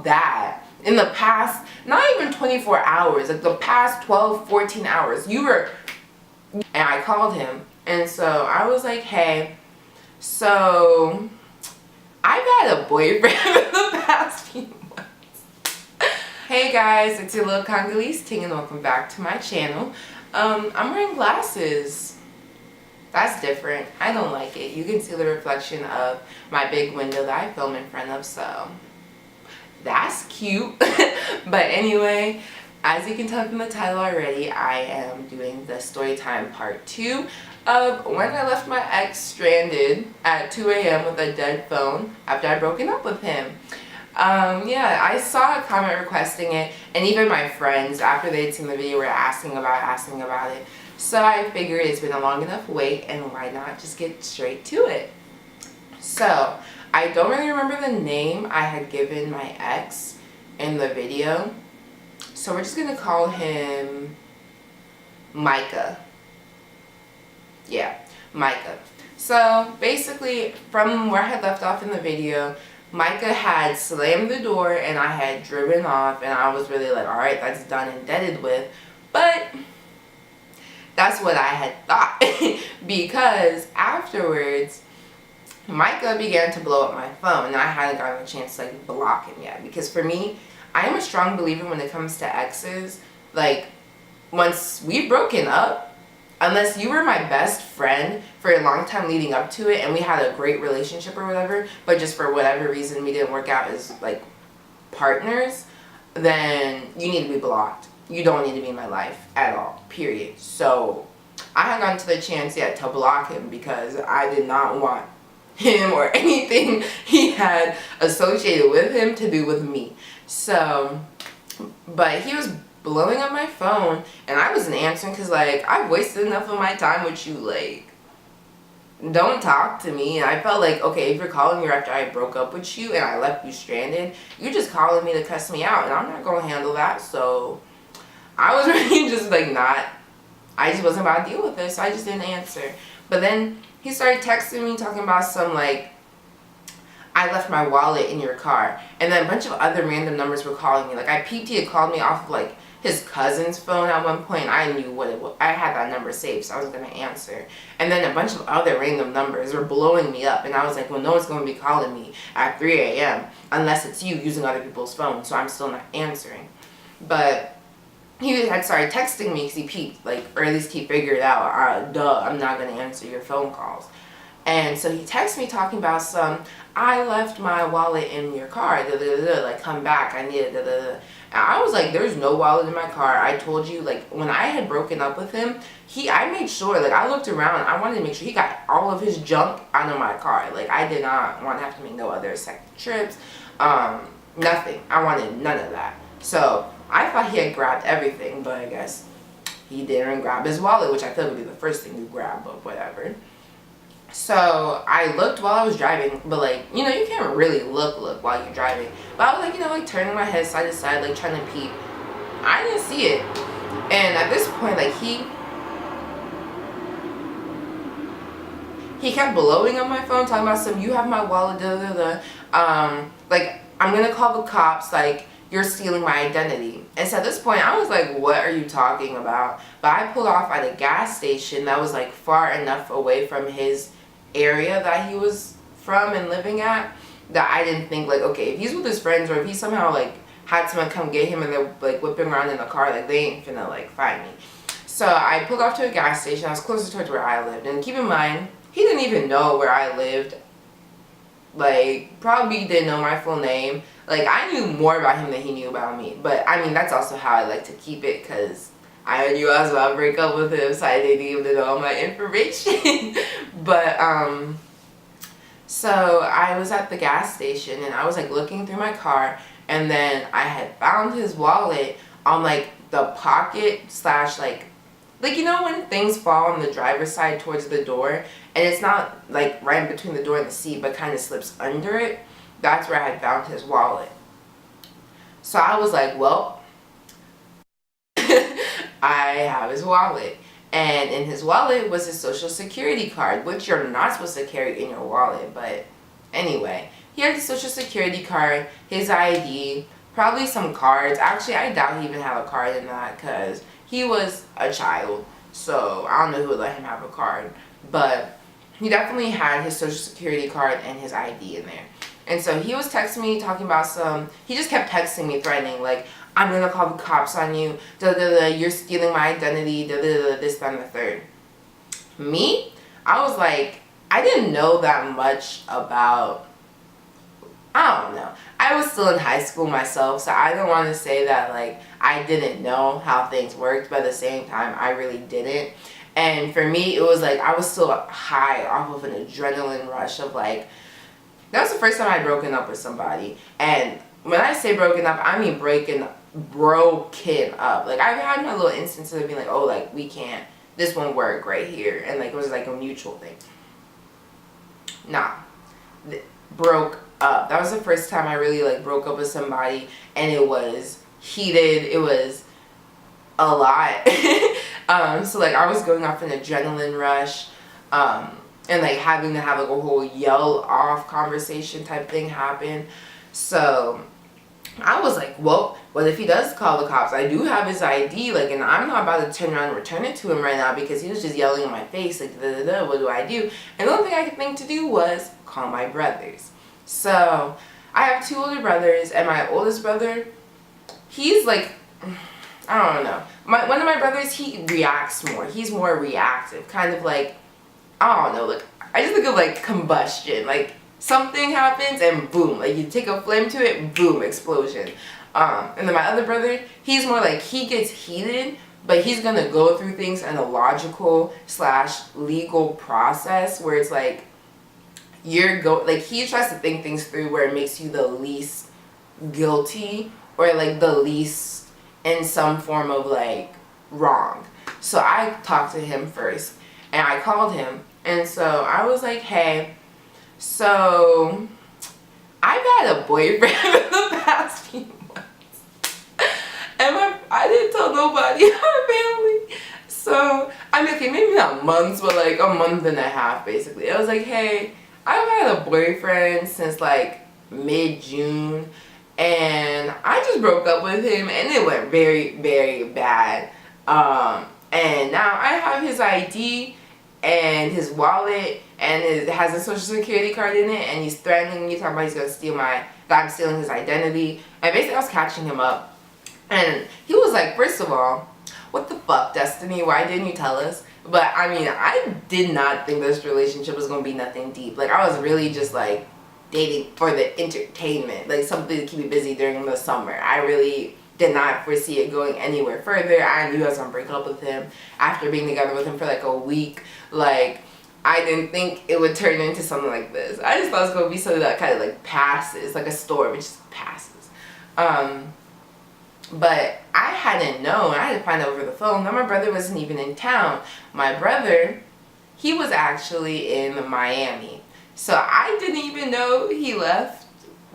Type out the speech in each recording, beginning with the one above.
that in the past, not even 24 hours, like the past 12, 14 hours, you were, and I called him. And so I was like, hey, so I've had a boyfriend for the past few months. Hey guys, it's your little Congolese ting and welcome back to my channel. I'm wearing glasses. That's different. I don't like it. You can see the reflection of my big window that I film in front of, so that's cute. But anyway, as you can tell from the title already, I am doing the story time part 2 of when I left my ex stranded at 2 a.m. with a dead phone after I'd broken up with him. Yeah, I saw a comment requesting it, and even my friends, after they'd seen the video, were asking about it. So I figured it's been a long enough wait, and why not just get straight to it. So I don't really remember the name I had given my ex in the video, so we're just gonna call him Micah. Yeah, Micah. So basically, from where I had left off in the video, Micah had slammed the door and I had driven off, and I was really like, alright, that's done and deaded with. But that's what I had thought. Because afterwards, Micah began to blow up my phone, and I hadn't gotten a chance to like block him yet. Because for me, I am a strong believer when it comes to exes. Like, once we've broken up, unless you were my best friend for a long time leading up to it and we had a great relationship or whatever, but just for whatever reason we didn't work out as like partners, then you need to be blocked. You don't need to be in my life at all, period. So I had gotten to the chance yet to block him because I did not want him or anything he had associated with him to do with me. So, but he was blowing up my phone and I wasn't answering because like I've wasted enough of my time with you. Like, don't talk to me. And I felt like, okay, if you're calling me after I broke up with you and I left you stranded, you're just calling me to cuss me out, and I'm not gonna handle that. So I was really just like I just wasn't about to deal with this, so I just didn't answer. But then he started texting me talking about some like, I left my wallet in your car, and then a bunch of other random numbers were calling me. Like, I peeped, he had called me off of like his cousin's phone at one point. I knew what it was. I had that number saved, so I was gonna answer. And then a bunch of other random numbers were blowing me up, and I was like, well, no one's gonna be calling me at 3 a.m. unless it's you using other people's phones, so I'm still not answering. But he had started texting me because he peeped, like, or at least he figured out, duh, I'm not gonna answer your phone calls. And so he texted me talking about some, I left my wallet in your car, like, come back, I need it, And I was like, there's no wallet in my car. I told you, like, when I had broken up with him, I made sure, like, I looked around, I wanted to make sure he got all of his junk out of my car. Like, I did not want to have to make no other second trips, nothing. I wanted none of that. So I thought he had grabbed everything, but I guess he didn't grab his wallet, which I thought would be the first thing you grab, but whatever. So I looked while I was driving, but like, you know, you can't really look while you're driving. But I was like, you know, like turning my head side to side, like trying to peep. I didn't see it. And at this point, like he kept blowing up my phone, talking about some, you have my wallet, like, I'm gonna call the cops, like, you're stealing my identity. And so at this point, I was like, what are you talking about? But I pulled off at a gas station that was like far enough away from his area that he was from and living at, that I didn't think, like, okay, if he's with his friends or if he somehow like had someone come get him and they're like whipping around in the car, like, they ain't finna like find me. So I pulled off to a gas station. I was closer towards where I lived, and keep in mind, he didn't even know where I lived. Like, probably didn't know my full name. Like, I knew more about him than he knew about me. But I mean, that's also how I like to keep it, because I knew I was about to break up with him, so I didn't even know all my information. But so I was at the gas station and I was like looking through my car, and then I had found his wallet on like the pocket slash like you know when things fall on the driver's side towards the door and it's not like right in between the door and the seat but kind of slips under it. That's where I had found his wallet. So I was like, well, I have his wallet. And in his wallet was his social security card, which you're not supposed to carry in your wallet. But anyway, he had his social security card, his ID, probably some cards. Actually, I doubt he even had a card in that because he was a child. So I don't know who would let him have a card. But he definitely had his social security card and his ID in there. And so he was texting me talking about he just kept texting me threatening, like, I'm going to call the cops on you, you're stealing my identity, this, that, and the third. Me, I was like, I didn't know that much about, I don't know. I was still in high school myself, so I don't want to say that, like, I didn't know how things worked, but at the same time, I really didn't. And for me, it was like, I was still high off of an adrenaline rush of, like, that was the first time I'd broken up with somebody. And when I say broken up, I mean broken up. Like, I've had my little instances of being like, oh, like, we can't, this won't work right here. And, like, it was, like, a mutual thing. Nah. Broke up. That was the first time I really, like, broke up with somebody. And it was heated. It was a lot. So, like, I was going off an adrenaline rush. And, like, having to have, like, a whole yell-off conversation type thing happen. So I was like, well, what if he does call the cops? I do have his ID, like, and I'm not about to turn around and return it to him right now because he was just yelling in my face, like, what do I do? And the only thing I could think to do was call my brothers. So I have 2 older brothers, and my oldest brother, he's like, I don't know. One of my brothers, he reacts more. He's more reactive, kind of like, I don't know, like, I just think of, like, combustion, like, something happens and boom, like, you take a flame to it, boom, explosion. And then my other brother, he's more like, he gets heated, but he's gonna go through things in a logical / legal process where it's like, like, he tries to think things through where it makes you the least guilty or, like, the least in some form of, like, wrong. So I talked to him first, and I called him, and so I was like, hey, so I've had a boyfriend in the past few months, and I didn't tell nobody in my family. So, I mean, okay, maybe not months, but like a month and a half, basically. I was like, hey, I've had a boyfriend since like mid-June, and I just broke up with him, and it went very, very bad. And now I have his ID and his wallet, and it has a social security card in it, and he's threatening me, talking about he's gonna steal that I'm stealing his identity. And basically I was catching him up, and he was like, first of all, what the fuck, Destiny, why didn't you tell us? But I mean, I did not think this relationship was gonna be nothing deep. Like, I was really just like dating for the entertainment, like something to keep me busy during the summer. I really did not foresee it going anywhere further. I knew I was gonna break up with him after being together with him for like a week. Like, I didn't think it would turn into something like this. I just thought it was gonna be something that kind of like passes, like a storm, it just passes. But I hadn't known. I had to find out over the phone that my brother wasn't even in town. My brother, he was actually in Miami. So I didn't even know he left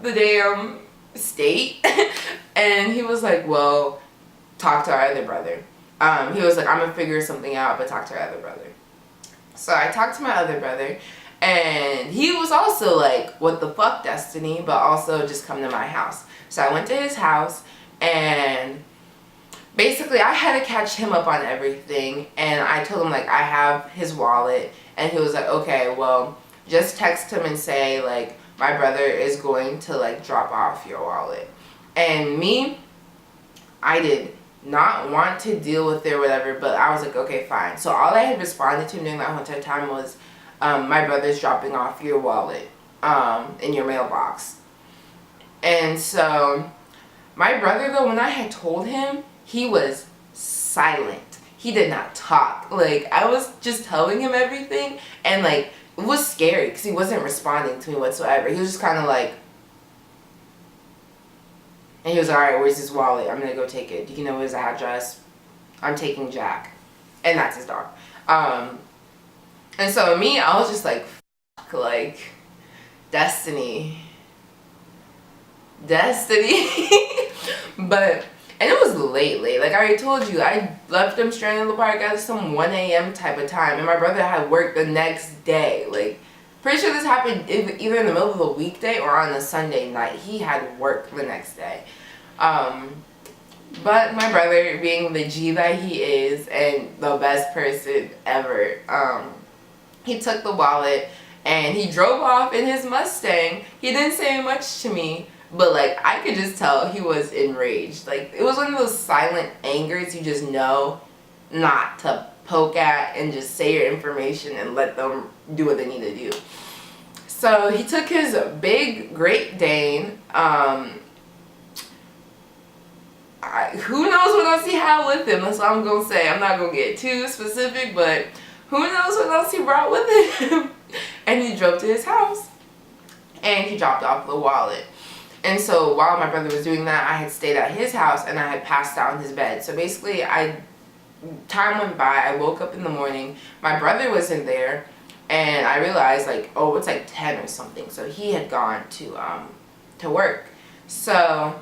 the damn state. And he was like, well, talk to our other brother. He was like, I'm gonna figure something out, but talk to our other brother. So I talked to my other brother, and he was also like, what the fuck, Destiny, but also just come to my house. So I went to his house, and basically I had to catch him up on everything, and I told him, like, I have his wallet, and he was like, okay, well, just text him and say, like, my brother is going to, like, drop off your wallet. And me, I did not want to deal with it or whatever, but I was like, okay, fine. So all I had responded to during that whole entire time was, my brother's dropping off your wallet in your mailbox. And so my brother, though, when I had told him, he was silent. He did not talk. Like, I was just telling him everything, and like, it was scary because he wasn't responding to me whatsoever. He was just kind of like, and he was like, alright, where's his wallet? I'm gonna go take it. Do you know his address? I'm taking Jack. And that's his dog. And so me, I was just like, fuck, like, Destiny. But, and it was late. Like I already told you, I left him stranded in the park at some 1 a.m. type of time. And my brother had work the next day. Like, pretty sure this happened either in the middle of a weekday or on a Sunday night. He had work the next day. But my brother, being the G that he is and the best person ever, he took the wallet and he drove off in his Mustang. He didn't say much to me, but like I could just tell he was enraged. Like it was one of those silent angers you just know not to poke at and just say your information and let them do what they need to do. So he took his big Great Dane. Who knows what else he had with him? That's all I'm gonna say. I'm not gonna get too specific, but who knows what else he brought with him? And he drove to his house and he dropped off the wallet. And so while my brother was doing that, I had stayed at his house and I had passed out in his bed. So basically, time went by. I woke up in the morning. My brother wasn't there, and I realized like, oh, it's like 10 or something. So he had gone to work. So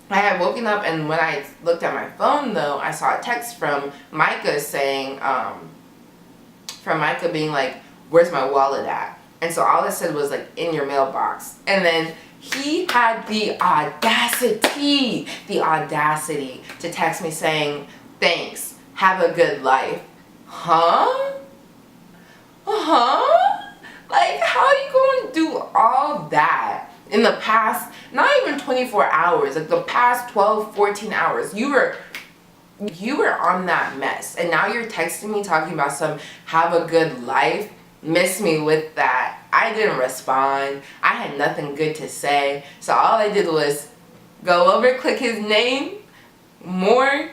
I had woken up, and when I looked at my phone though, I saw a text from Micah saying, from Micah being like, "Where's my wallet at?" And so all it said was like, "In your mailbox." And then he had the audacity to text me saying, "Thanks, have a good life." Huh? Like, how are you going to do all that in the past, not even 24 hours, like the past 12, 14 hours? You were on that mess, and now you're texting me talking about some have a good life. Miss me with that. I didn't respond. I had nothing good to say. So all I did was go over, click his name, more,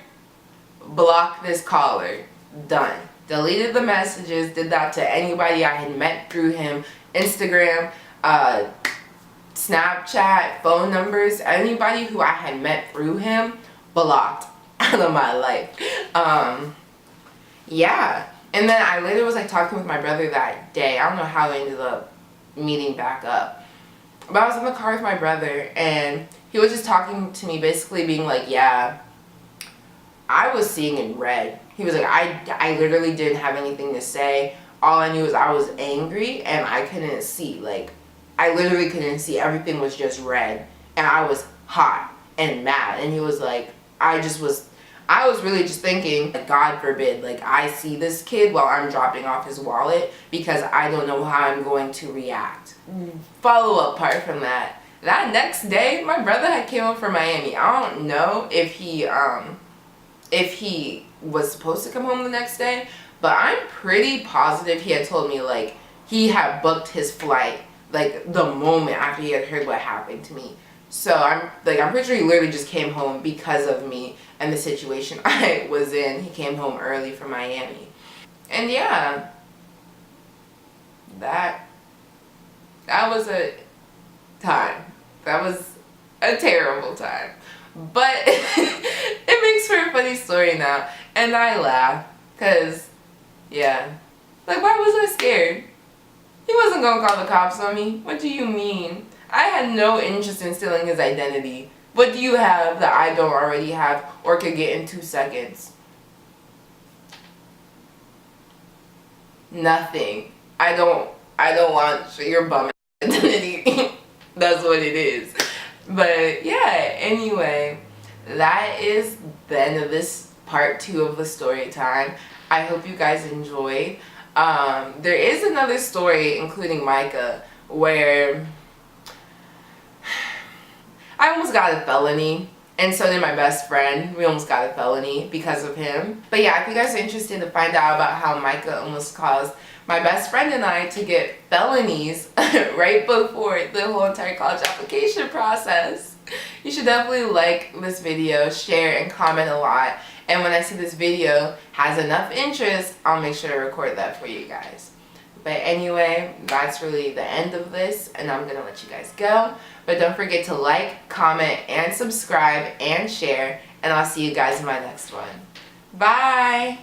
block this caller. Done. Deleted the messages, did that to anybody I had met through him, Instagram, Snapchat, phone numbers, anybody who I had met through him, blocked out of my life. Yeah. And then I later was like talking with my brother that day. I don't know how we ended up meeting back up. But I was in the car with my brother and he was just talking to me, basically being like, yeah, I was seeing in red. He was like, I literally didn't have anything to say. All I knew was I was angry and I couldn't see. Like, I literally couldn't see. Everything was just red. And I was hot and mad. And he was like, I was really just thinking, God forbid, like I see this kid while I'm dropping off his wallet because I don't know how I'm going to react. Follow-up part from that. That next day, my brother had came home from Miami. I don't know if he was supposed to come home the next day, but I'm pretty positive he had told me like he had booked his flight like the moment after he had heard what happened to me. So I'm pretty sure he literally just came home because of me and the situation I was in. He came home early from Miami. And yeah, that was a time. That was a terrible time. But it makes for a funny story now. And I laugh. Because, yeah. Like, why was I scared? He wasn't going to call the cops on me. What do you mean? I had no interest in stealing his identity. What do you have that I don't already have or could get in 2 seconds? Nothing. I don't want your bum identity. That's what it is. But yeah, anyway, that is the end of this part 2 of the story time. I hope you guys enjoyed. There is another story, including Micah, where I almost got a felony, and so did my best friend. We almost got a felony because of him. But yeah, if you guys are interested to find out about how Micah almost caused my best friend and I to get felonies right before the whole entire college application process, you should definitely like this video, share, and comment a lot. And when I see this video has enough interest, I'll make sure to record that for you guys. But anyway, that's really the end of this, and I'm going to let you guys go. But don't forget to like, comment, and subscribe, and share, and I'll see you guys in my next one. Bye!